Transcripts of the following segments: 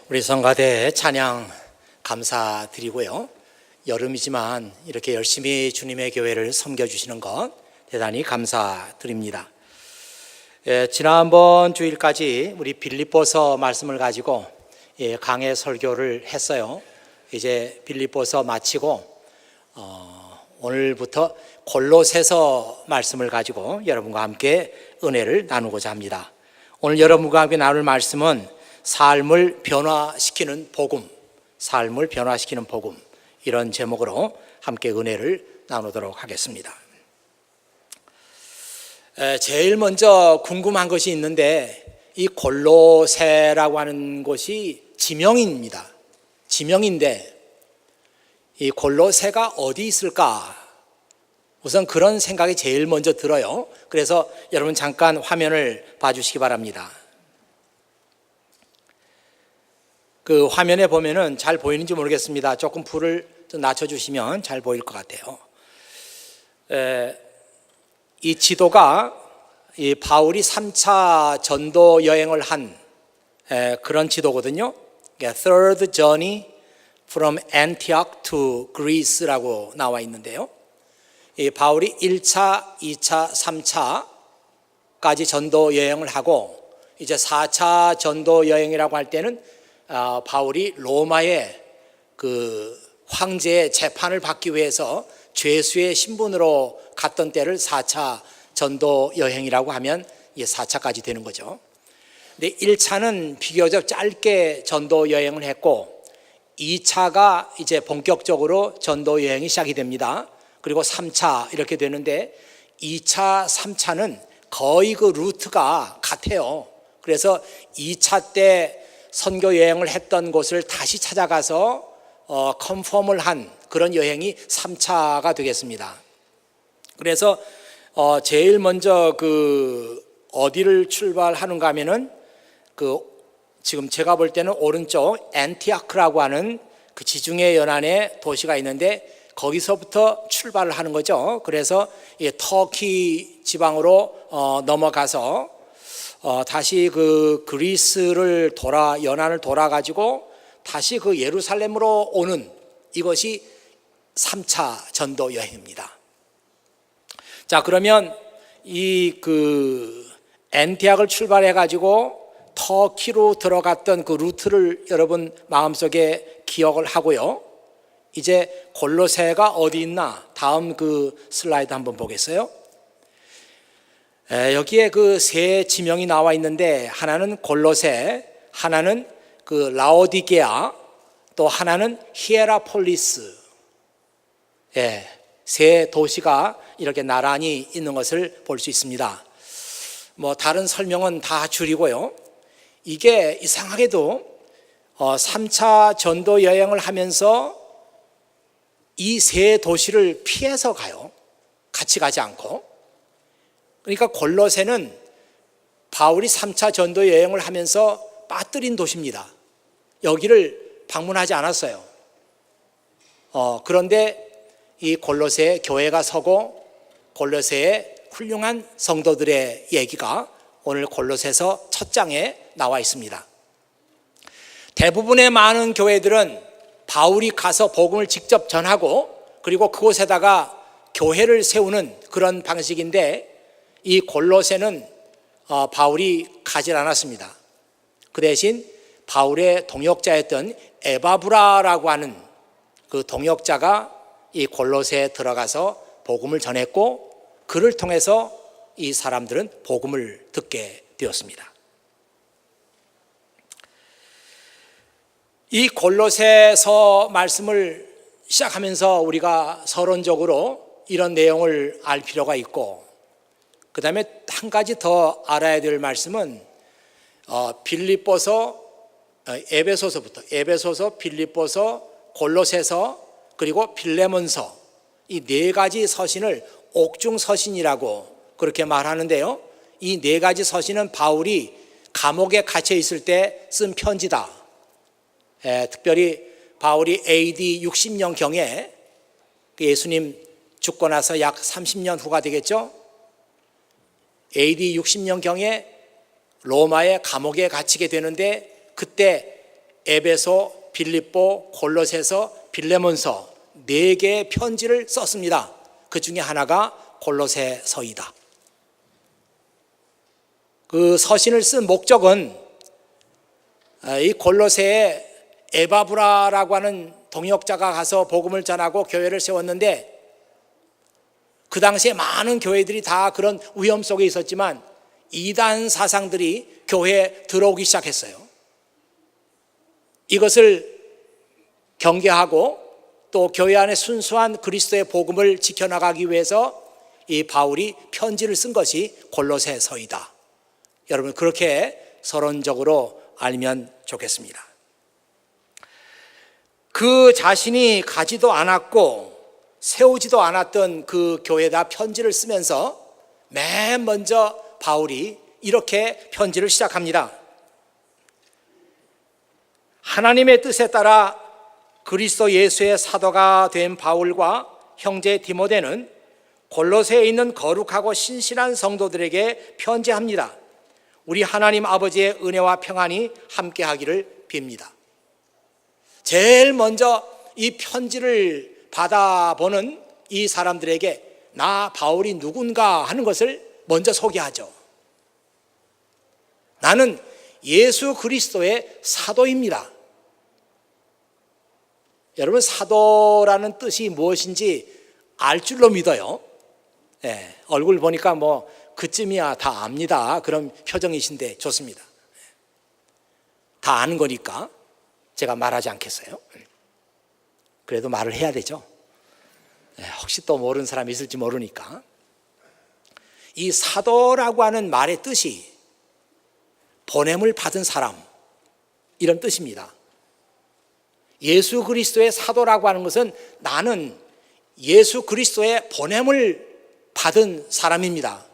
우리 성가대 찬양 감사드리고요. 여름이지만 이렇게 열심히 주님의 교회를 섬겨주시는 것 대단히 감사드립니다. 지난번 주일까지 우리 빌립보서 말씀을 가지고 강해 설교를 했어요. 이제 빌립보서 마치고 오늘부터 골로새서 말씀을 가지고 여러분과 함께 은혜를 나누고자 합니다. 오늘 여러분과 함께 나눌 말씀은 삶을 변화시키는 복음, 삶을 변화시키는 복음, 이런 제목으로 함께 은혜를 나누도록 하겠습니다. 제일 먼저 궁금한 것이 있는데, 이 골로새라고 하는 곳이 지명입니다. 지명인데 이 골로새가 어디 있을까? 우선 그런 생각이 제일 먼저 들어요. 그래서 여러분 잠깐 화면을 봐주시기 바랍니다. 그 화면에 보면은 잘 보이는지 모르겠습니다. 조금 불을 좀 낮춰주시면 잘 보일 것 같아요. 이 지도가 이 바울이 3차 전도 여행을 한 그런 지도거든요. Third Journey from Antioch to Greece라고 나와 있는데요. 이 바울이 1차, 2차, 3차까지 전도 여행을 하고 이제 4차 전도 여행이라고 할 때는 바울이 로마의 그 황제의 재판을 받기 위해서 죄수의 신분으로 갔던 때를 4차 전도 여행이라고 하면 이게 4차까지 되는 거죠. 근데 1차는 비교적 짧게 전도 여행을 했고 2차가 이제 본격적으로 전도 여행이 시작이 됩니다. 그리고 3차 이렇게 되는데 2차, 3차는 거의 그 루트가 같아요. 그래서 2차 때 선교 여행을 했던 곳을 다시 찾아가서 컨펌을 한 그런 여행이 3차가 되겠습니다. 그래서 제일 먼저 그 어디를 출발하는가 하면은 그 지금 제가 볼 때는 오른쪽 엔티아크라고 하는 그 지중해 연안에 도시가 있는데 거기서부터 출발을 하는 거죠. 그래서 터키 지방으로 넘어가서 다시 그 그리스를 연안을 돌아가지고 다시 그 예루살렘으로 오는 이것이 3차 전도 여행입니다. 자, 그러면 이 그 엔티악을 출발해 가지고 터키로 들어갔던 그 루트를 여러분 마음속에 기억을 하고요. 이제 골로새가 어디 있나? 다음 그 슬라이드 한번 보겠어요? 여기에 그 세 지명이 나와 있는데 하나는 골로새, 하나는 그 라오디게아, 또 하나는 히에라폴리스. 세 도시가 이렇게 나란히 있는 것을 볼 수 있습니다. 뭐 다른 설명은 다 줄이고요. 이게 이상하게도 3차 전도 여행을 하면서 이 세 도시를 피해서 가요. 같이 가지 않고. 그러니까 골로새는 바울이 3차 전도 여행을 하면서 빠뜨린 도시입니다. 여기를 방문하지 않았어요. 그런데 이 골로새에 교회가 서고 골로새에 훌륭한 성도들의 얘기가 오늘 골로새서 첫 장에 나와 있습니다. 대부분의 많은 교회들은 바울이 가서 복음을 직접 전하고 그리고 그곳에다가 교회를 세우는 그런 방식인데 이 골로새는 바울이 가질 않았습니다. 그 대신 바울의 동역자였던 에바브라라고 하는 그 동역자가 이 골로새에 들어가서 복음을 전했고 그를 통해서 이 사람들은 복음을 듣게 되었습니다. 이 골로새서 말씀을 시작하면서 우리가 서론적으로 이런 내용을 알 필요가 있고 그 다음에 한 가지 더 알아야 될 말씀은 빌립보서, 에베소서, 빌립보서, 골로새서 그리고 빌레몬서 이 네 가지 서신을 옥중 서신이라고 그렇게 말하는데요. 이 네 가지 서신은 바울이 감옥에 갇혀 있을 때 쓴 편지다. 특별히 바울이 AD 60년경에 예수님 죽고 나서 약 30년 후가 되겠죠. AD 60년경에 로마의 감옥에 갇히게 되는데 그때 에베소, 빌립보, 골로새서, 빌레몬서 4개의 편지를 썼습니다. 그 중에 하나가 골로새서이다. 그 서신을 쓴 목적은 이 골로새에 에바브라라고 하는 동역자가 가서 복음을 전하고 교회를 세웠는데, 그 당시에 많은 교회들이 다 그런 위험 속에 있었지만 이단 사상들이 교회에 들어오기 시작했어요. 이것을 경계하고 또 교회 안에 순수한 그리스도의 복음을 지켜나가기 위해서 이 바울이 편지를 쓴 것이 골로새서이다. 여러분, 그렇게 서론적으로 알면 좋겠습니다. 그 자신이 가지도 않았고 세우지도 않았던 그 교회에다 편지를 쓰면서 맨 먼저 바울이 이렇게 편지를 시작합니다. 하나님의 뜻에 따라 그리스도 예수의 사도가 된 바울과 형제 디모데는 골로새에 있는 거룩하고 신실한 성도들에게 편지합니다. 우리 하나님 아버지의 은혜와 평안이 함께하기를 빕니다. 제일 먼저 이 편지를 받아보는 이 사람들에게 나 바울이 누군가 하는 것을 먼저 소개하죠. 나는 예수 그리스도의 사도입니다. 여러분, 사도라는 뜻이 무엇인지 알 줄로 믿어요. 네, 얼굴 보니까 뭐 그쯤이야 다 압니다. 그런 표정이신데 좋습니다. 다 아는 거니까 제가 말하지 않겠어요. 그래도 말을 해야 되죠. 혹시 또 모르는 사람이 있을지 모르니까. 이 사도라고 하는 말의 뜻이 보냄을 받은 사람, 이런 뜻입니다. 예수 그리스도의 사도라고 하는 것은 나는 예수 그리스도의 보냄을 받은 사람입니다.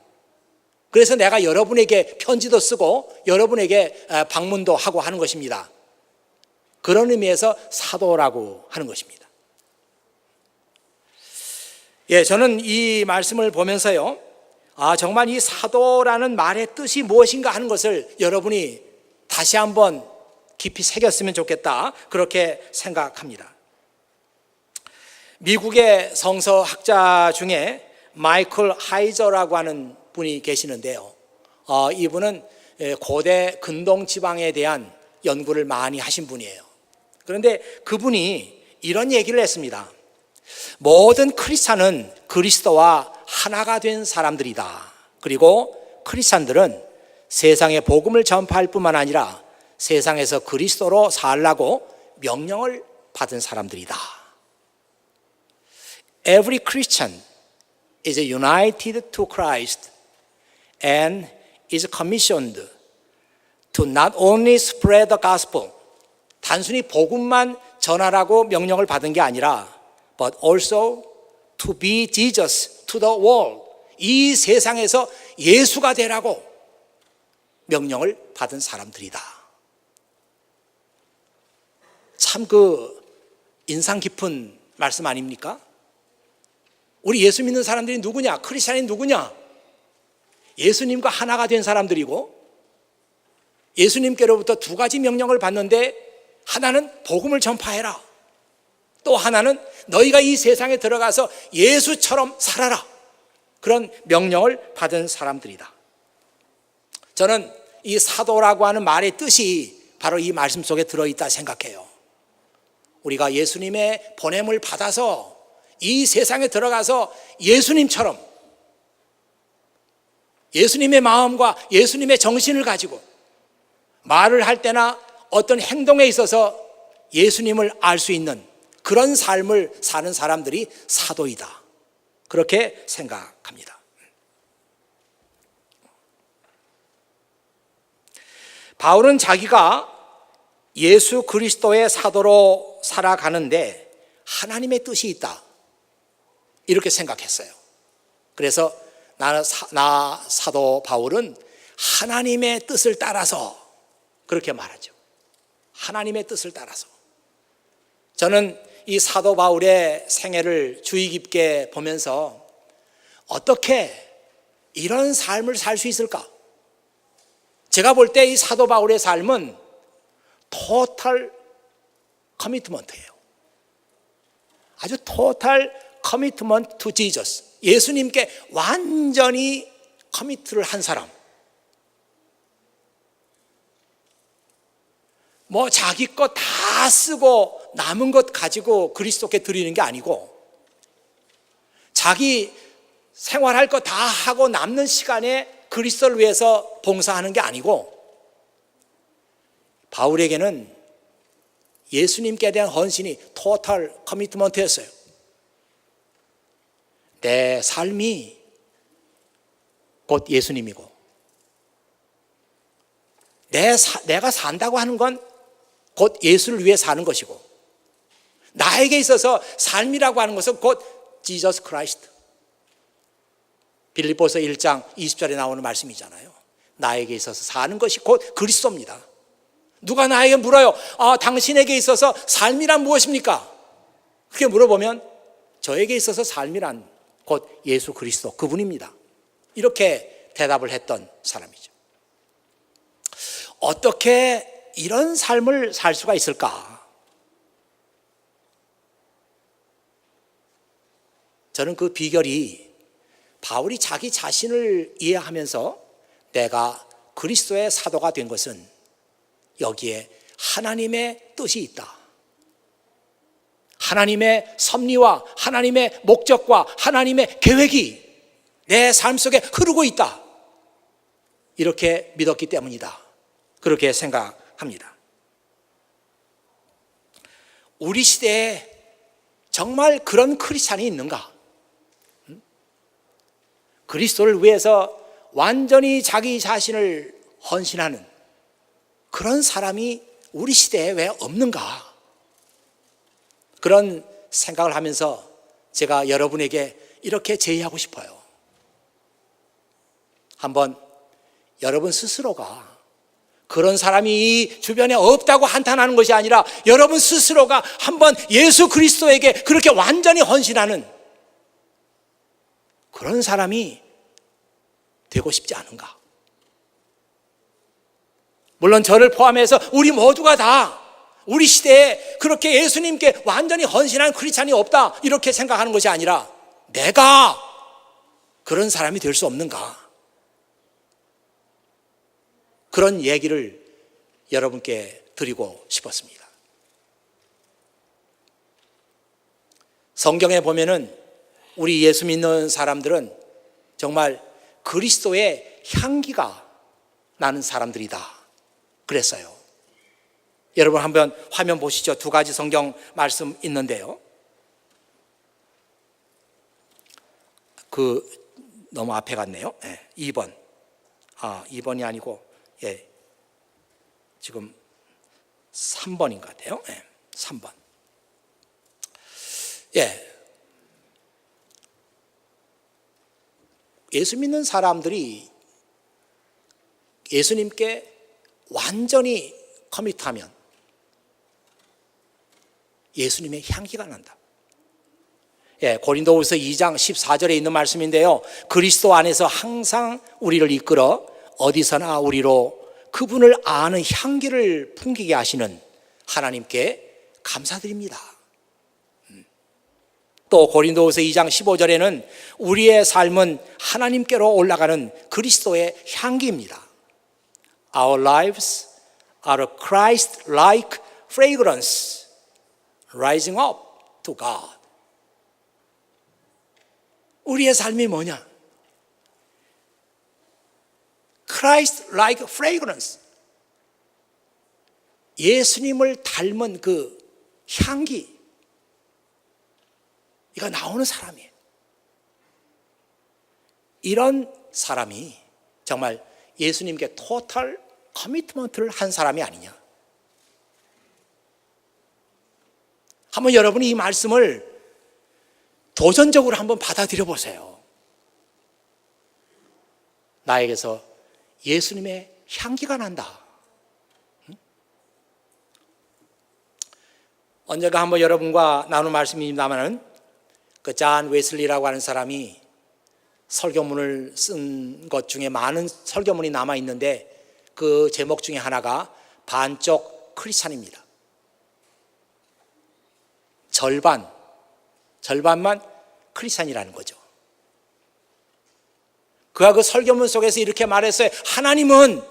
그래서 내가 여러분에게 편지도 쓰고 여러분에게 방문도 하고 하는 것입니다. 그런 의미에서 사도라고 하는 것입니다. 저는 이 말씀을 보면서요, 정말 이 사도라는 말의 뜻이 무엇인가 하는 것을 여러분이 다시 한번 깊이 새겼으면 좋겠다, 그렇게 생각합니다. 미국의 성서학자 중에 마이클 하이저라고 하는 분이 계시는데요, 이분은 고대 근동 지방에 대한 연구를 많이 하신 분이에요. 그런데 그분이 이런 얘기를 했습니다. 모든 크리스찬은 그리스도와 하나가 된 사람들이다. 그리고 크리스찬들은 세상에 복음을 전파할 뿐만 아니라 세상에서 그리스도로 살라고 명령을 받은 사람들이다. Every Christian is united to Christ and is commissioned to not only spread the gospel, 단순히 복음만 전하라고 명령을 받은 게 아니라 but also to be Jesus to the world, 이 세상에서 예수가 되라고 명령을 받은 사람들이다. 참 인상 깊은 말씀 아닙니까? 우리 예수 믿는 사람들이 누구냐? 크리스찬이 누구냐? 예수님과 하나가 된 사람들이고, 예수님께로부터 2가지 명령을 받는데, 하나는 복음을 전파해라, 또 하나는 너희가 이 세상에 들어가서 예수처럼 살아라, 그런 명령을 받은 사람들이다. 저는 이 사도라고 하는 말의 뜻이 바로 이 말씀 속에 들어있다 생각해요. 우리가 예수님의 보냄을 받아서 이 세상에 들어가서 예수님처럼, 예수님의 마음과 예수님의 정신을 가지고 말을 할 때나 어떤 행동에 있어서 예수님을 알 수 있는 그런 삶을 사는 사람들이 사도이다, 그렇게 생각합니다. 바울은 자기가 예수 그리스도의 사도로 살아가는데 하나님의 뜻이 있다, 이렇게 생각했어요. 그래서 나 사도 바울은 하나님의 뜻을 따라서, 그렇게 말하죠. 하나님의 뜻을 따라서. 저는 이 사도 바울의 생애를 주의 깊게 보면서 어떻게 이런 삶을 살 수 있을까? 제가 볼 때 이 사도 바울의 삶은 total 커미트먼트예요. 아주 토탈 커미트먼트 투 지저스. 예수님께 완전히 커미트를 한 사람. 뭐 자기 것 다 쓰고 남은 것 가지고 그리스도께 드리는 게 아니고, 자기 생활할 거 다 하고 남는 시간에 그리스도를 위해서 봉사하는 게 아니고, 바울에게는 예수님께 대한 헌신이 토탈 커미트먼트였어요. 내 삶이 곧 예수님이고, 내가 산다고 하는 건 곧 예수를 위해 사는 것이고, 나에게 있어서 삶이라고 하는 것은 곧 지저스 크라이스트. 빌립보서 1장 20절에 나오는 말씀이잖아요. 나에게 있어서 사는 것이 곧 그리스도입니다. 누가 나에게 물어요. 당신에게 있어서 삶이란 무엇입니까? 그렇게 물어보면 저에게 있어서 삶이란 곧 예수 그리스도, 그분입니다. 이렇게 대답을 했던 사람이죠. 어떻게 이런 삶을 살 수가 있을까? 저는 그 비결이 바울이 자기 자신을 이해하면서 내가 그리스도의 사도가 된 것은 여기에 하나님의 뜻이 있다. 하나님의 섭리와 하나님의 목적과 하나님의 계획이 내 삶 속에 흐르고 있다. 이렇게 믿었기 때문이다. 그렇게 생각합니다. 우리 시대에 정말 그런 크리스찬이 있는가? 그리스도를 위해서 완전히 자기 자신을 헌신하는 그런 사람이 우리 시대에 왜 없는가? 그런 생각을 하면서 제가 여러분에게 이렇게 제의하고 싶어요. 한번 여러분 스스로가 그런 사람이 이 주변에 없다고 한탄하는 것이 아니라 여러분 스스로가 한번 예수 그리스도에게 그렇게 완전히 헌신하는 그런 사람이 되고 싶지 않은가? 물론 저를 포함해서 우리 모두가 다 우리 시대에 그렇게 예수님께 완전히 헌신한 크리스찬이 없다 이렇게 생각하는 것이 아니라 내가 그런 사람이 될 수 없는가? 그런 얘기를 여러분께 드리고 싶었습니다. 성경에 보면은 우리 예수 믿는 사람들은 정말 그리스도의 향기가 나는 사람들이다 그랬어요. 여러분 한번 화면 보시죠. 두 가지 성경 말씀 있는데요. 너무 앞에 갔네요. 2번. 2번이 아니고 지금 3번인 것 같아요. 3번. 예수 믿는 사람들이 예수님께 완전히 커밋하면 예수님의 향기가 난다. 고린도후서 2장 14절에 있는 말씀인데요. 그리스도 안에서 항상 우리를 이끌어 어디서나 우리로 그분을 아는 향기를 풍기게 하시는 하나님께 감사드립니다. 또 고린도후서 2장 15절에는 우리의 삶은 하나님께로 올라가는 그리스도의 향기입니다. Our lives are a Christ-like fragrance rising up to God. 우리의 삶이 뭐냐? Christ-like fragrance. 예수님을 닮은 그 향기. 이거 나오는 사람이에요. 이런 사람이 정말 예수님께 토탈 커미트먼트를 한 사람이 아니냐. 한번 여러분이 이 말씀을 도전적으로 한번 받아들여 보세요. 나에게서 예수님의 향기가 난다. 언젠가 한번 여러분과 나눈 말씀입니다만은 그 존 웨슬리라고 하는 사람이 설교문을 쓴 것 중에 많은 설교문이 남아 있는데 그 제목 중에 하나가 반쪽 크리스찬입니다. 절반만 크리스찬이라는 거죠. 그가 그 설교문 속에서 이렇게 말했어요. 하나님은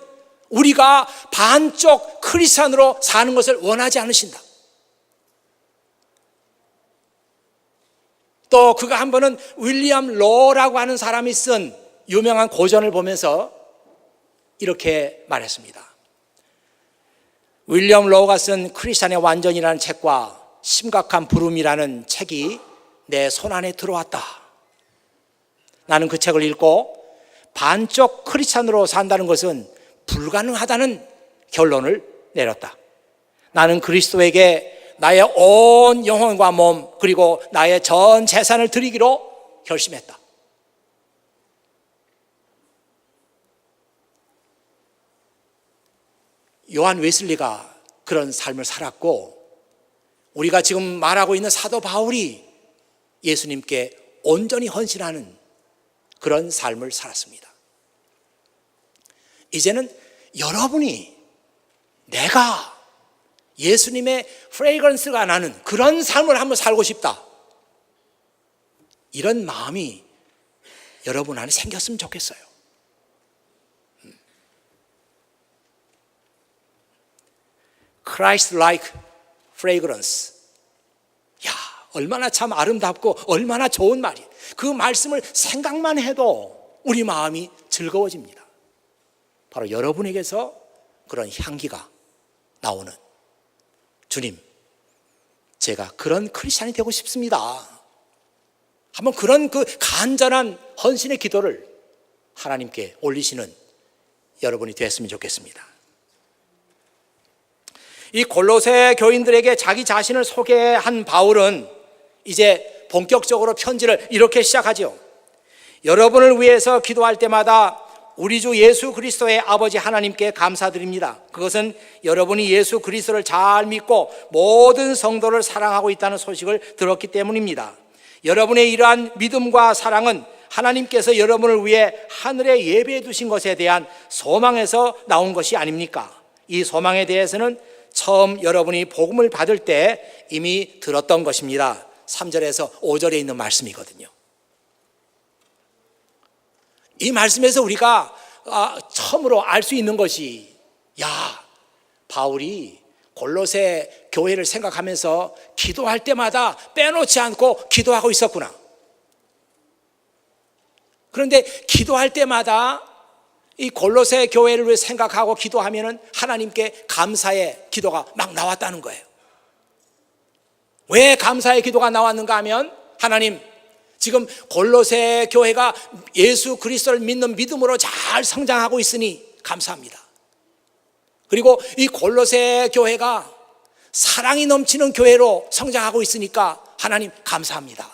우리가 반쪽 크리스찬으로 사는 것을 원하지 않으신다. 또 그가 한 번은 윌리엄 로라고 하는 사람이 쓴 유명한 고전을 보면서 이렇게 말했습니다. 윌리엄 로가 쓴 크리스찬의 완전이라는 책과 심각한 부름이라는 책이 내 손안에 들어왔다. 나는 그 책을 읽고 반쪽 크리스찬으로 산다는 것은 불가능하다는 결론을 내렸다. 나는 그리스도에게 나의 온 영혼과 몸 그리고 나의 전 재산을 드리기로 결심했다. 요한 웨슬리가 그런 삶을 살았고 우리가 지금 말하고 있는 사도 바울이 예수님께 온전히 헌신하는 그런 삶을 살았습니다. 이제는 여러분이 내가 예수님의 프레그런스가 나는 그런 삶을 한번 살고 싶다. 이런 마음이 여러분 안에 생겼으면 좋겠어요. Christ-like fragrance. 야, 얼마나 참 아름답고 얼마나 좋은 말이에요. 그 말씀을 생각만 해도 우리 마음이 즐거워집니다. 바로 여러분에게서 그런 향기가 나오는 주님, 제가 그런 크리스찬이 되고 싶습니다. 한번 그런 그 간절한 헌신의 기도를 하나님께 올리시는 여러분이 됐으면 좋겠습니다. 이 골로새 교인들에게 자기 자신을 소개한 바울은 이제 본격적으로 편지를 이렇게 시작하죠. 여러분을 위해서 기도할 때마다 우리 주 예수 그리스도의 아버지 하나님께 감사드립니다. 그것은 여러분이 예수 그리스도를 잘 믿고 모든 성도를 사랑하고 있다는 소식을 들었기 때문입니다. 여러분의 이러한 믿음과 사랑은 하나님께서 여러분을 위해 하늘에 예배해 두신 것에 대한 소망에서 나온 것이 아닙니까? 이 소망에 대해서는 처음 여러분이 복음을 받을 때 이미 들었던 것입니다. 3절에서 5절에 있는 말씀이거든요. 이 말씀에서 우리가 처음으로 알 수 있는 것이 바울이 골로새 교회를 생각하면서 기도할 때마다 빼놓지 않고 기도하고 있었구나. 그런데 기도할 때마다 이 골로새 교회를 위해 생각하고 기도하면은 하나님께 감사의 기도가 막 나왔다는 거예요. 왜 감사의 기도가 나왔는가 하면 하나님, 지금 골로새 교회가 예수 그리스도를 믿는 믿음으로 잘 성장하고 있으니 감사합니다. 그리고 이 골로새 교회가 사랑이 넘치는 교회로 성장하고 있으니까 하나님 감사합니다.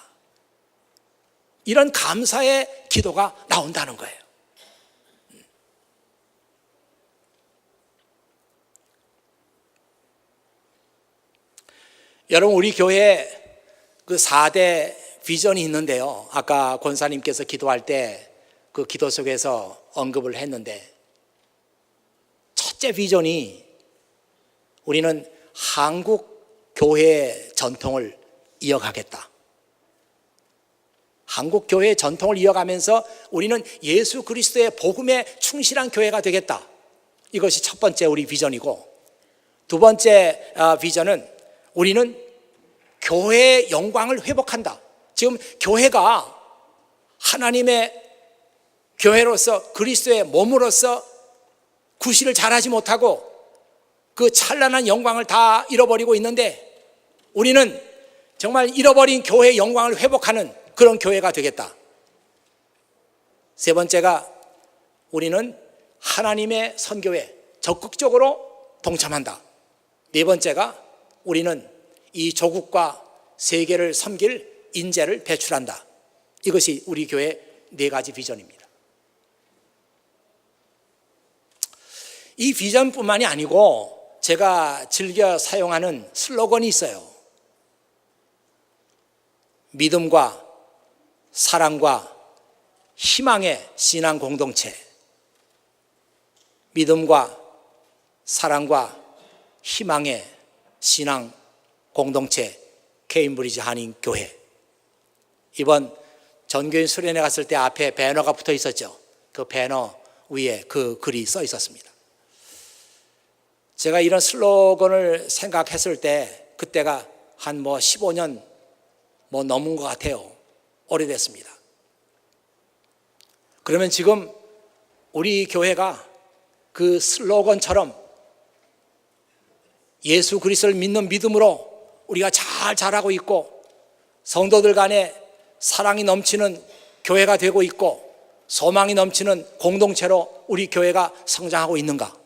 이런 감사의 기도가 나온다는 거예요. 여러분, 우리 교회에 그 4대 비전이 있는데요. 아까 권사님께서 기도할 때 그 기도 속에서 언급을 했는데, 첫째 비전이 우리는 한국 교회의 전통을 이어가겠다. 한국 교회의 전통을 이어가면서 우리는 예수 그리스도의 복음에 충실한 교회가 되겠다. 이것이 첫 번째 우리 비전이고, 두 번째 비전은 우리는 교회의 영광을 회복한다. 지금 교회가 하나님의 교회로서 그리스도의 몸으로서 구실을 잘하지 못하고 그 찬란한 영광을 다 잃어버리고 있는데, 우리는 정말 잃어버린 교회의 영광을 회복하는 그런 교회가 되겠다. 세 번째가 우리는 하나님의 선교에 적극적으로 동참한다. 네 번째가 우리는 이 조국과 세계를 섬길 인재를 배출한다. 이것이 우리 교회의 네 가지 비전입니다. 이 비전뿐만이 아니고 제가 즐겨 사용하는 슬로건이 있어요. 믿음과 사랑과 희망의 신앙 공동체. 믿음과 사랑과 희망의 신앙 공동체 케임브리지 한인교회. 이번 전교인 수련회 갔을 때 앞에 배너가 붙어 있었죠. 그 배너 위에 그 글이 써 있었습니다. 제가 이런 슬로건을 생각했을 때 그때가 한 15년 넘은 것 같아요. 오래됐습니다. 그러면 지금 우리 교회가 그 슬로건처럼 예수 그리스도를 믿는 믿음으로 우리가 잘 자라고 있고 성도들 간에 사랑이 넘치는 교회가 되고 있고 소망이 넘치는 공동체로 우리 교회가 성장하고 있는가?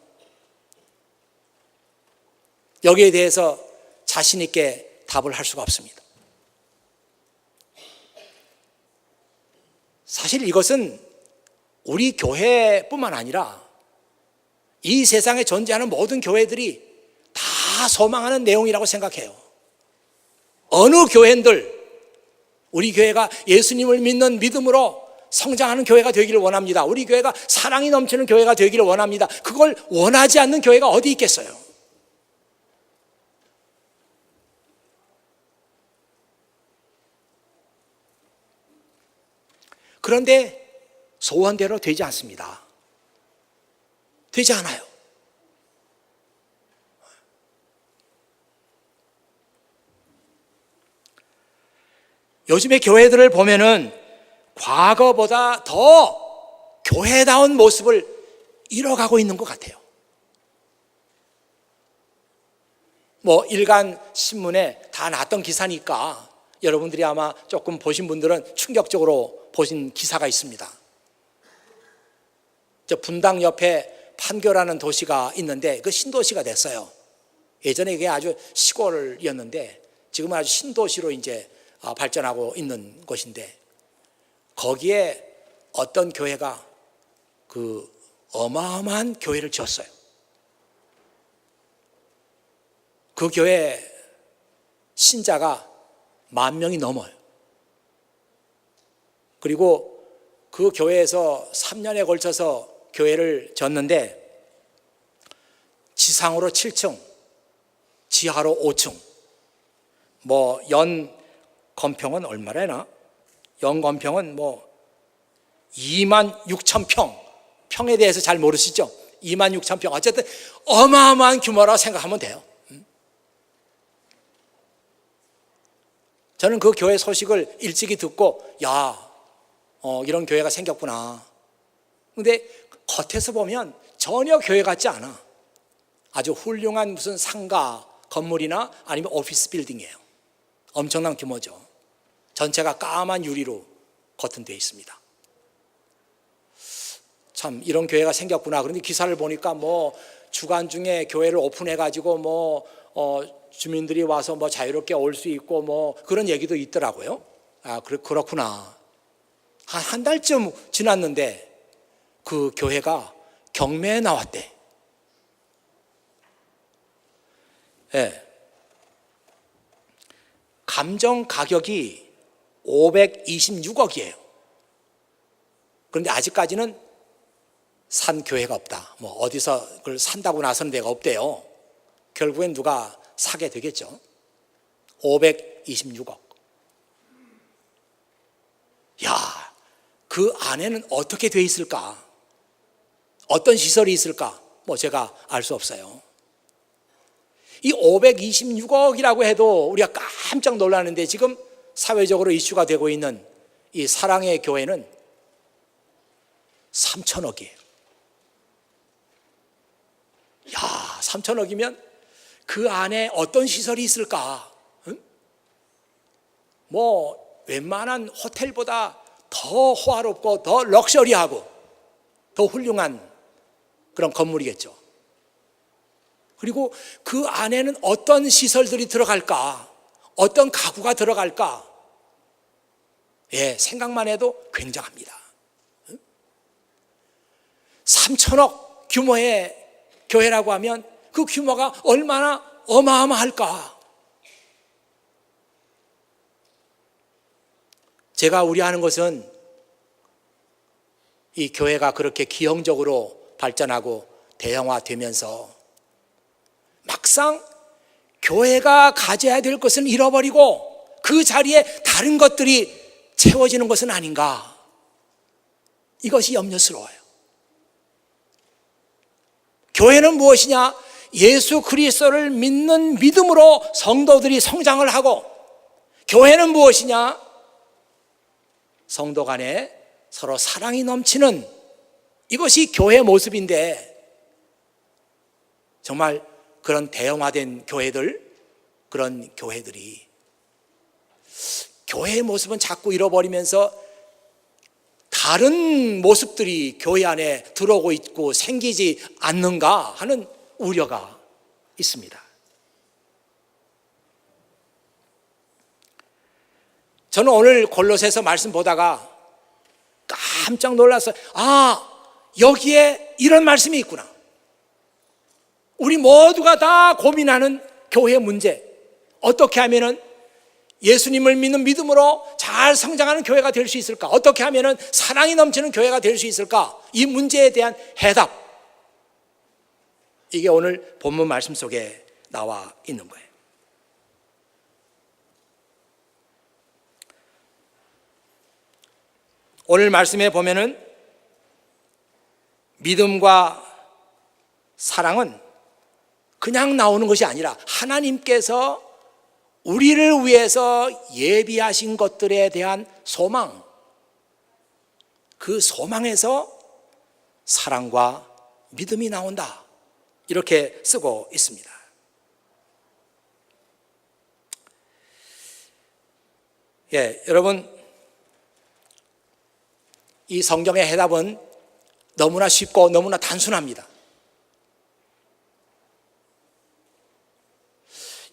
여기에 대해서 자신 있게 답을 할 수가 없습니다. 사실 이것은 우리 교회뿐만 아니라 이 세상에 존재하는 모든 교회들이 다 소망하는 내용이라고 생각해요. 어느 교회들 우리 교회가 예수님을 믿는 믿음으로 성장하는 교회가 되기를 원합니다. 우리 교회가 사랑이 넘치는 교회가 되기를 원합니다. 그걸 원하지 않는 교회가 어디 있겠어요? 그런데 소원대로 되지 않습니다. 되지 않아요. 요즘의 교회들을 보면은 과거보다 더 교회다운 모습을 잃어가고 있는 것 같아요. 일간 신문에 다 났던 기사니까 여러분들이 아마 조금 보신 분들은 충격적으로 보신 기사가 있습니다. 분당 옆에 판교라는 도시가 있는데 그 신도시가 됐어요. 예전에 그게 아주 시골이었는데 지금은 아주 신도시로 이제 발전하고 있는 곳인데 거기에 어떤 교회가 그 어마어마한 교회를 지었어요. 그 교회 신자가 10,000명이 넘어요. 그리고 그 교회에서 3년에 걸쳐서 교회를 졌는데 지상으로 7층, 지하로 5층, 연 건평은 얼마래나? 연 건평은 26,000평, 평에 대해서 잘 모르시죠? 26,000평, 어쨌든 어마어마한 규모라고 생각하면 돼요. 저는 그 교회 소식을 일찍이 듣고 이런 교회가 생겼구나. 근데 겉에서 보면 전혀 교회 같지 않아. 아주 훌륭한 무슨 상가 건물이나 아니면 오피스 빌딩이에요. 엄청난 규모죠. 전체가 까만 유리로 거튼되어 있습니다. 참 이런 교회가 생겼구나. 그런데 기사를 보니까 주간 중에 교회를 오픈해가지고 주민들이 와서 자유롭게 올 수 있고 그런 얘기도 있더라고요. 그렇구나. 한 달쯤 지났는데 그 교회가 경매에 나왔대. 네. 감정 가격이 526억이에요. 그런데 아직까지는 산 교회가 없다. 어디서 그걸 산다고 나서는 데가 없대요. 결국엔 누가 사게 되겠죠. 526억. 그 안에는 어떻게 돼 있을까? 어떤 시설이 있을까? 제가 알 수 없어요. 이 526억이라고 해도 우리가 깜짝 놀라는데 지금 사회적으로 이슈가 되고 있는 이 사랑의 교회는 3,000억이에요. 3,000억이면 그 안에 어떤 시설이 있을까? 응? 웬만한 호텔보다 더 호화롭고 더 럭셔리하고 더 훌륭한 그런 건물이겠죠. 그리고 그 안에는 어떤 시설들이 들어갈까? 어떤 가구가 들어갈까? 생각만 해도 굉장합니다. 3,000억 규모의 교회라고 하면 그 규모가 얼마나 어마어마할까? 제가 우려하는 것은 이 교회가 그렇게 기형적으로 발전하고 대형화되면서 막상 교회가 가져야 될 것은 잃어버리고 그 자리에 다른 것들이 채워지는 것은 아닌가? 이것이 염려스러워요. 교회는 무엇이냐? 예수 그리스도를 믿는 믿음으로 성도들이 성장을 하고, 교회는 무엇이냐? 성도 간에 서로 사랑이 넘치는, 이것이 교회의 모습인데, 정말 그런 대형화된 교회들, 그런 교회들이 교회의 모습은 자꾸 잃어버리면서 다른 모습들이 교회 안에 들어오고 있고 생기지 않는가 하는 우려가 있습니다. 저는 오늘 골로새서 말씀 보다가 깜짝 놀랐어요. 여기에 이런 말씀이 있구나. 우리 모두가 다 고민하는 교회 문제, 어떻게 하면은 예수님을 믿는 믿음으로 잘 성장하는 교회가 될 수 있을까? 어떻게 하면은 사랑이 넘치는 교회가 될 수 있을까? 이 문제에 대한 해답, 이게 오늘 본문 말씀 속에 나와 있는 거예요. 오늘 말씀에 보면은 믿음과 사랑은 그냥 나오는 것이 아니라 하나님께서 우리를 위해서 예비하신 것들에 대한 소망, 그 소망에서 사랑과 믿음이 나온다, 이렇게 쓰고 있습니다. 여러분, 이 성경의 해답은 너무나 쉽고 너무나 단순합니다.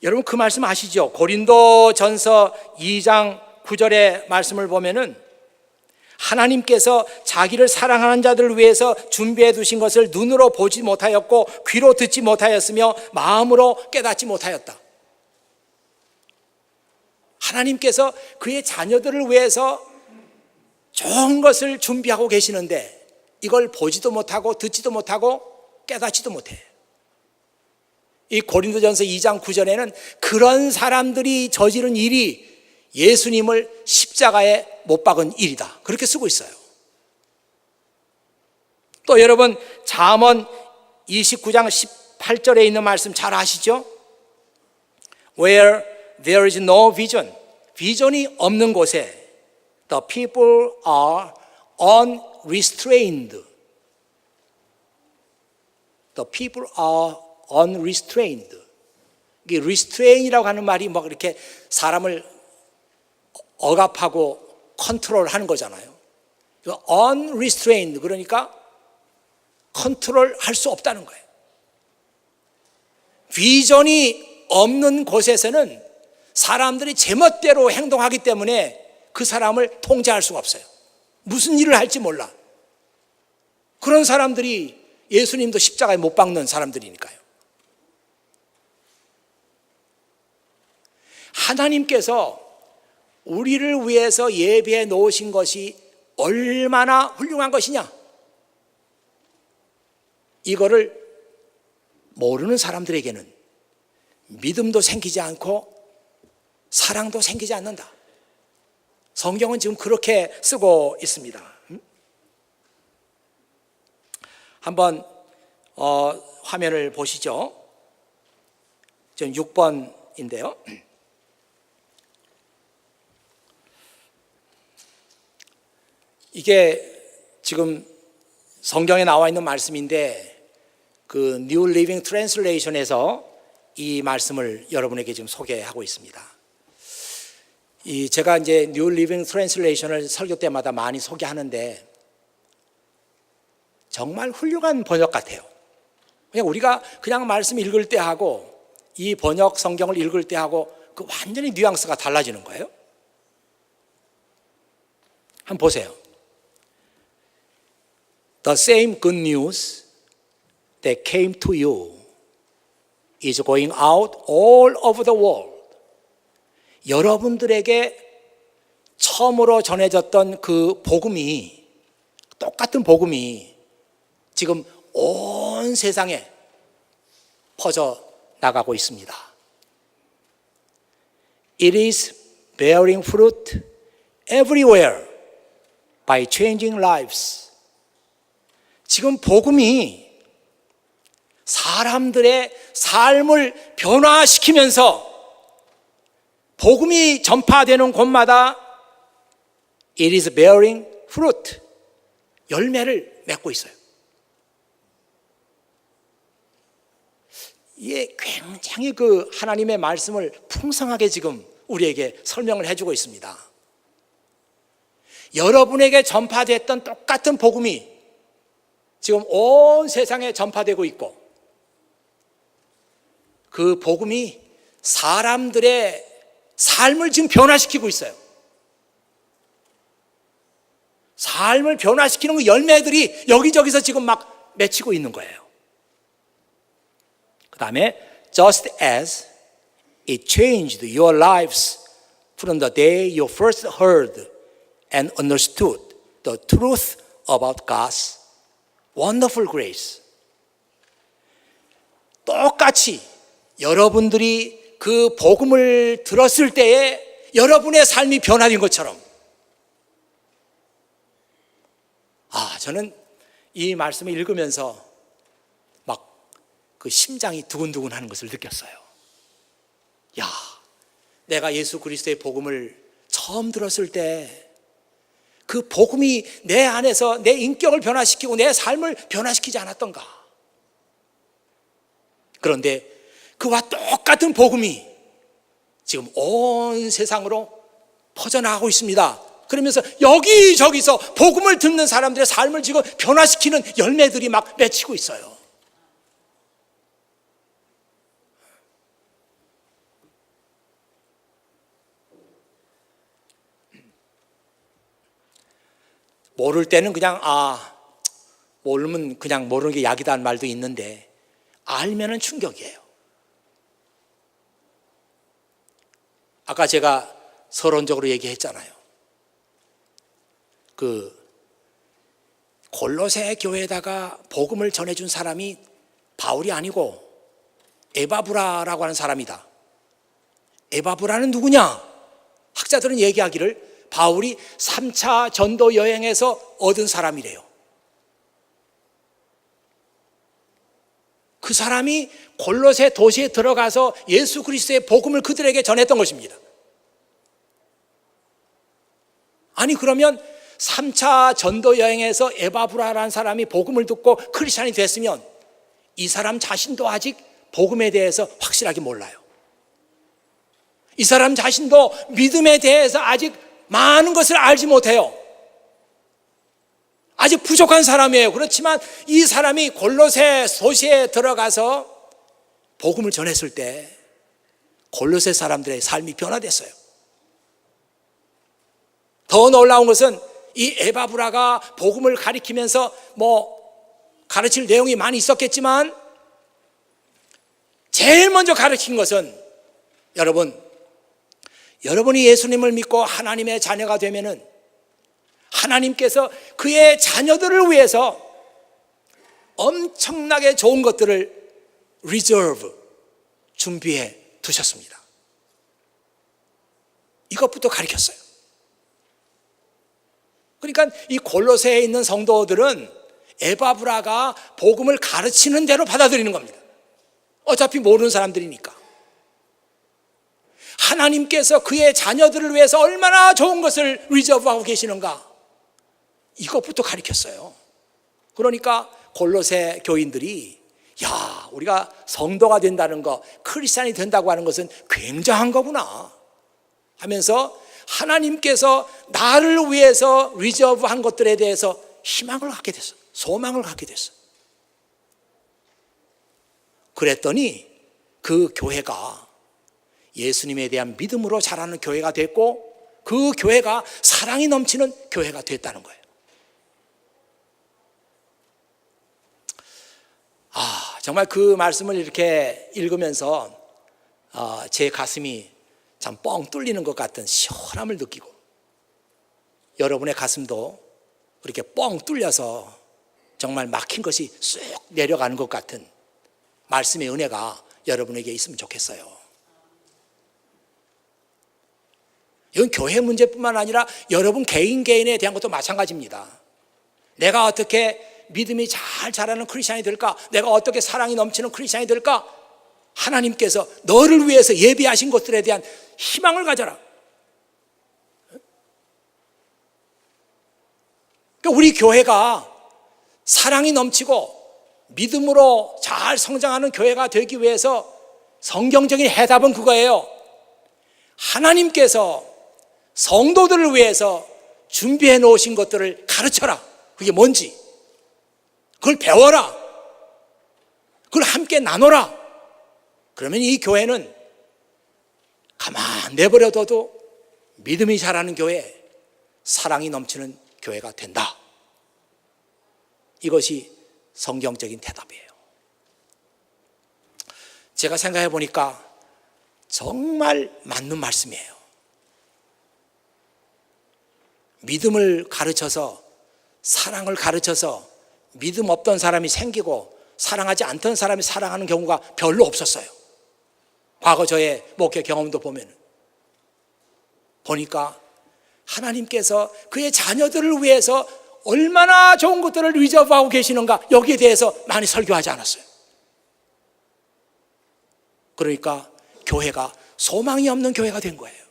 여러분, 그 말씀 아시죠? 고린도전서 2장 9절의 말씀을 보면은 하나님께서 자기를 사랑하는 자들을 위해서 준비해 두신 것을 눈으로 보지 못하였고 귀로 듣지 못하였으며 마음으로 깨닫지 못하였다. 하나님께서 그의 자녀들을 위해서 좋은 것을 준비하고 계시는데 이걸 보지도 못하고 듣지도 못하고 깨닫지도 못해요. 이 고린도전서 2장 9절에는 그런 사람들이 저지른 일이 예수님을 십자가에 못 박은 일이다, 그렇게 쓰고 있어요. 또 여러분, 잠언 29장 18절에 있는 말씀 잘 아시죠? Where there is no vision, 비전이 없는 곳에 the people are unrestrained. The people are unrestrained. 이게 restrain이라고 하는 말이 막 이렇게 사람을 억압하고 컨트롤하는 거잖아요. unrestrained, 그러니까 컨트롤할 수 없다는 거예요. 비전이 없는 곳에서는 사람들이 제멋대로 행동하기 때문에 그 사람을 통제할 수가 없어요. 무슨 일을 할지 몰라. 그런 사람들이 예수님도 십자가에 못 박는 사람들이니까요. 하나님께서 우리를 위해서 예비해 놓으신 것이 얼마나 훌륭한 것이냐, 이거를 모르는 사람들에게는 믿음도 생기지 않고 사랑도 생기지 않는다. 성경은 지금 그렇게 쓰고 있습니다. 한번 화면을 보시죠. 지금 6번인데요. 이게 지금 성경에 나와 있는 말씀인데 그 New Living Translation에서 이 말씀을 여러분에게 지금 소개하고 있습니다. 제가 이제 New Living Translation을 설교 때마다 많이 소개하는데 정말 훌륭한 번역 같아요. 그냥 우리가 그냥 말씀 읽을 때 하고 이 번역 성경을 읽을 때 하고 그 완전히 뉘앙스가 달라지는 거예요. 한번 보세요. The same good news that came to you is going out all over the world. 여러분들에게 처음으로 전해졌던 그 복음이, 똑같은 복음이 지금 온 세상에 퍼져 나가고 있습니다. It is bearing fruit everywhere by changing lives. 지금 복음이 사람들의 삶을 변화시키면서 복음이 전파되는 곳마다 it is bearing fruit, 열매를 맺고 있어요. 이게 굉장히 그 하나님의 말씀을 풍성하게 지금 우리에게 설명을 해주고 있습니다. 여러분에게 전파됐던 똑같은 복음이 지금 온 세상에 전파되고 있고, 그 복음이 사람들의 삶을 지금 변화시키고 있어요. 삶을 변화시키는 그 열매들이 여기저기서 지금 막 맺히고 있는 거예요. 그 다음에 just as it changed your lives from the day you first heard and understood the truth about God's wonderful grace. 똑같이 여러분들이 그 복음을 들었을 때에 여러분의 삶이 변화된 것처럼, 저는 이 말씀을 읽으면서 막 그 심장이 두근두근 하는 것을 느꼈어요. 야, 내가 예수 그리스도의 복음을 처음 들었을 때 그 복음이 내 안에서 내 인격을 변화시키고 내 삶을 변화시키지 않았던가. 그런데 그와 똑같은 복음이 지금 온 세상으로 퍼져나가고 있습니다. 그러면서 여기저기서 복음을 듣는 사람들의 삶을 지금 변화시키는 열매들이 막 맺히고 있어요. 모를 때는 그냥 모르면 그냥 모르는 게 약이다는 말도 있는데, 알면은 충격이에요. 아까 제가 서론적으로 얘기했잖아요. 그 골로새 교회에다가 복음을 전해준 사람이 바울이 아니고 에바브라라고 하는 사람이다. 에바브라는 누구냐? 학자들은 얘기하기를 바울이 3차 전도 여행에서 얻은 사람이래요. 그 사람이 골로새 도시에 들어가서 예수 그리스도의 복음을 그들에게 전했던 것입니다. 아니, 그러면 3차 전도 여행에서 에바브라라는 사람이 복음을 듣고 크리스찬이 됐으면 이 사람 자신도 아직 복음에 대해서 확실하게 몰라요. 이 사람 자신도 믿음에 대해서 아직 많은 것을 알지 못해요. 아직 부족한 사람이에요. 그렇지만 이 사람이 골로새 도시에 들어가서 복음을 전했을 때 골로새 사람들의 삶이 변화됐어요. 더 놀라운 것은 이 에바브라가 복음을 가리키면서 가르칠 내용이 많이 있었겠지만, 제일 먼저 가르친 것은 여러분이 예수님을 믿고 하나님의 자녀가 되면은 하나님께서 그의 자녀들을 위해서 엄청나게 좋은 것들을 준비해 두셨습니다. 이것부터 가르쳤어요. 그러니까 이 골로새에 있는 성도들은 에바브라가 복음을 가르치는 대로 받아들이는 겁니다. 어차피 모르는 사람들이니까. 하나님께서 그의 자녀들을 위해서 얼마나 좋은 것을 리저브하고 계시는가, 이것부터 가르쳤어요. 그러니까 골로새 교인들이 우리가 성도가 된다는 거, 크리스찬이 된다고 하는 것은 굉장한 거구나 하면서 하나님께서 나를 위해서 리저브한 것들에 대해서 희망을 갖게 됐어. 소망을 갖게 됐어. 그랬더니 그 교회가 예수님에 대한 믿음으로 자라는 교회가 됐고, 그 교회가 사랑이 넘치는 교회가 됐다는 거예요. 정말 그 말씀을 이렇게 읽으면서 제 가슴이 참 뻥 뚫리는 것 같은 시원함을 느끼고, 여러분의 가슴도 그렇게 뻥 뚫려서 정말 막힌 것이 쑥 내려가는 것 같은 말씀의 은혜가 여러분에게 있으면 좋겠어요. 이건 교회 문제뿐만 아니라 여러분 개인에 대한 것도 마찬가지입니다. 내가 어떻게 믿음이 잘 자라는 크리스찬이 될까? 내가 어떻게 사랑이 넘치는 크리스찬이 될까? 하나님께서 너를 위해서 예비하신 것들에 대한 희망을 가져라. 그러니까 우리 교회가 사랑이 넘치고 믿음으로 잘 성장하는 교회가 되기 위해서 성경적인 해답은 그거예요. 하나님께서 성도들을 위해서 준비해 놓으신 것들을 가르쳐라. 그게 뭔지 그걸 배워라. 그걸 함께 나눠라. 그러면 이 교회는 가만 내버려둬도 믿음이 자라는 교회, 사랑이 넘치는 교회가 된다. 이것이 성경적인 대답이에요. 제가 생각해 보니까 정말 맞는 말씀이에요. 믿음을 가르쳐서, 사랑을 가르쳐서 믿음 없던 사람이 생기고 사랑하지 않던 사람이 사랑하는 경우가 별로 없었어요. 과거 저의 목회 경험도 보니까 하나님께서 그의 자녀들을 위해서 얼마나 좋은 것들을 리저브하고 계시는가, 여기에 대해서 많이 설교하지 않았어요. 그러니까 교회가 소망이 없는 교회가 된 거예요.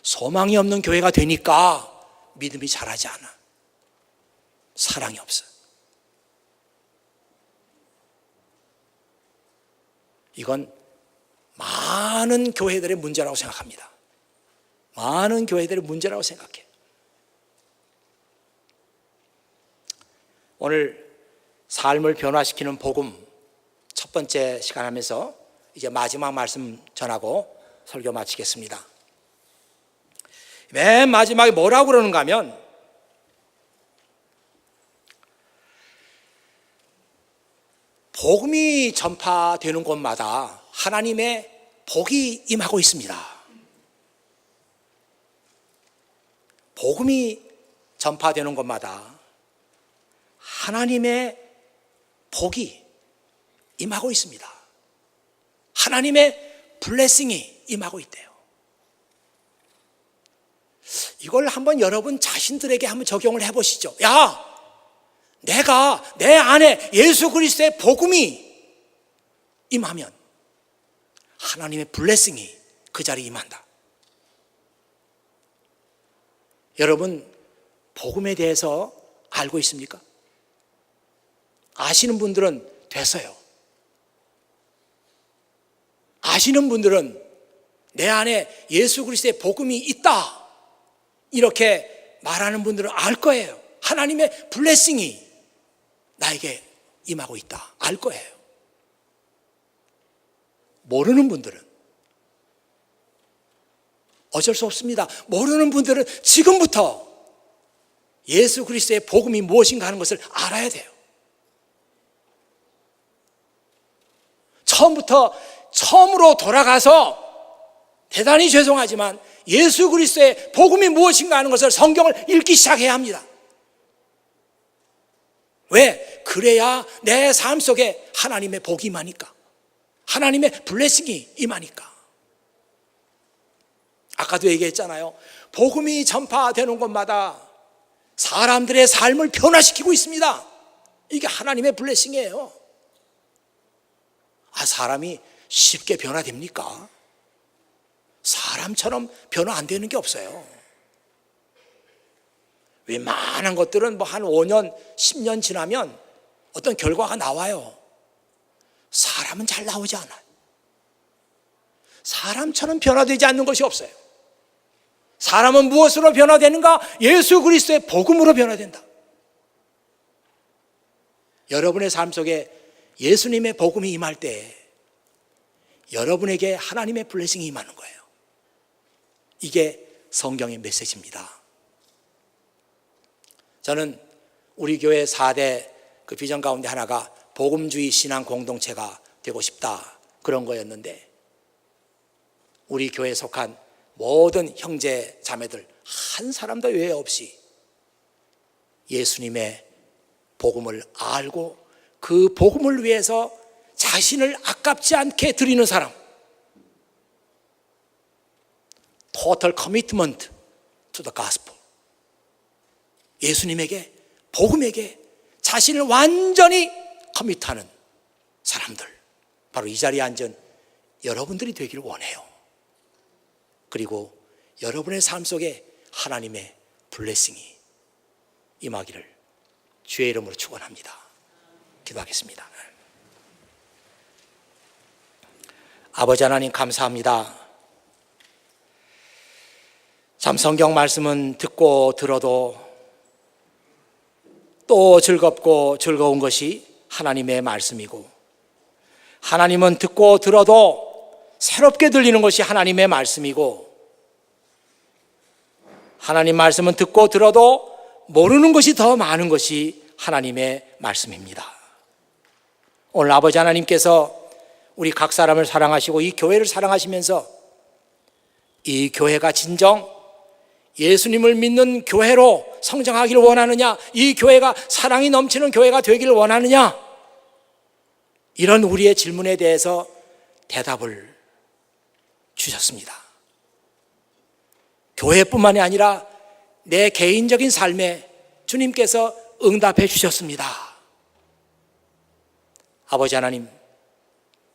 소망이 없는 교회가 되니까 믿음이 자라지 않아. 사랑이 없어. 이건 많은 교회들의 문제라고 생각합니다. 많은 교회들의 문제라고 생각해요. 오늘 삶을 변화시키는 복음 첫 번째 시간 하면서 이제 마지막 말씀 전하고 설교 마치겠습니다. 맨 마지막에 뭐라고 그러는가 하면 복음이 전파되는 곳마다 하나님의 복이 임하고 있습니다. 복음이 전파되는 곳마다 하나님의 복이 임하고 있습니다. 하나님의 블레싱이 임하고 있대요. 이걸 한번 여러분 자신들에게 한번 적용을 해보시죠. 야, 내가 내 안에 예수 그리스도의 복음이 임하면 하나님의 블레싱이 그 자리에 임한다. 여러분 복음에 대해서 알고 있습니까? 아시는 분들은 됐어요. 아시는 분들은 내 안에 예수 그리스도의 복음이 있다, 이렇게 말하는 분들은 알 거예요. 하나님의 블레싱이 나에게 임하고 있다, 알 거예요. 모르는 분들은 어쩔 수 없습니다. 모르는 분들은 지금부터 예수 그리스도의 복음이 무엇인가 하는 것을 알아야 돼요. 처음으로 돌아가서 대단히 죄송하지만 예수 그리스도의 복음이 무엇인가 하는 것을 성경을 읽기 시작해야 합니다. 왜? 그래야 내 삶 속에 하나님의 복이 임하니까, 하나님의 블레싱이 임하니까. 아까도 얘기했잖아요. 복음이 전파되는 곳마다 사람들의 삶을 변화시키고 있습니다. 이게 하나님의 블레싱이에요. 사람이 쉽게 변화됩니까? 사람처럼 변화 안 되는 게 없어요. 웬만한 것들은 한 5년, 10년 지나면 어떤 결과가 나와요. 사람은 잘 나오지 않아요. 사람처럼 변화되지 않는 것이 없어요. 사람은 무엇으로 변화되는가? 예수 그리스도의 복음으로 변화된다. 여러분의 삶 속에 예수님의 복음이 임할 때 여러분에게 하나님의 블레싱이 임하는 거예요. 이게 성경의 메시지입니다. 저는 우리 교회 4대 그 비전 가운데 하나가 복음주의 신앙 공동체가 되고 싶다, 그런 거였는데 우리 교회에 속한 모든 형제 자매들 한 사람도 외에 없이 예수님의 복음을 알고 그 복음을 위해서 자신을 아깝지 않게 드리는 사람, total commitment to the gospel. 예수님에게, 복음에게 자신을 완전히 커밋하는 사람들, 바로 이 자리에 앉은 여러분들이 되기를 원해요. 그리고 여러분의 삶 속에 하나님의 블레싱이 임하기를 주의 이름으로 축원합니다. 기도하겠습니다. 아버지 하나님, 감사합니다. 참 성경 말씀은 듣고 들어도 또 즐겁고 즐거운 것이 하나님의 말씀이고, 하나님은 듣고 들어도 새롭게 들리는 것이 하나님의 말씀이고, 하나님 말씀은 듣고 들어도 모르는 것이 더 많은 것이 하나님의 말씀입니다. 오늘 아버지 하나님께서 우리 각 사람을 사랑하시고 이 교회를 사랑하시면서 이 교회가 진정 예수님을 믿는 교회로 성장하기를 원하느냐, 이 교회가 사랑이 넘치는 교회가 되기를 원하느냐, 이런 우리의 질문에 대해서 대답을 주셨습니다. 교회뿐만이 아니라 내 개인적인 삶에 주님께서 응답해 주셨습니다. 아버지 하나님,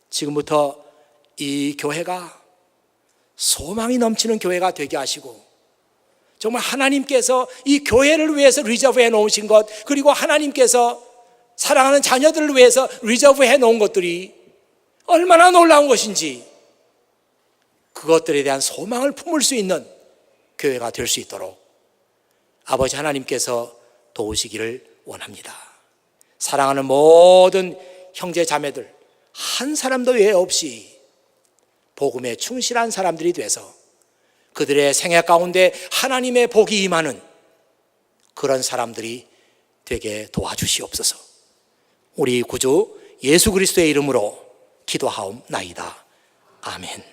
지금부터 이 교회가 소망이 넘치는 교회가 되게 하시고, 정말 하나님께서 이 교회를 위해서 리저브해 놓으신 것, 그리고 하나님께서 사랑하는 자녀들을 위해서 리저브해 놓은 것들이 얼마나 놀라운 것인지, 그것들에 대한 소망을 품을 수 있는 교회가 될 수 있도록 아버지 하나님께서 도우시기를 원합니다. 사랑하는 모든 형제 자매들 한 사람도 외 없이 복음에 충실한 사람들이 돼서 그들의 생애 가운데 하나님의 복이 임하는 그런 사람들이 되게 도와주시옵소서. 우리 구주 예수 그리스도의 이름으로 기도하옵나이다. 아멘.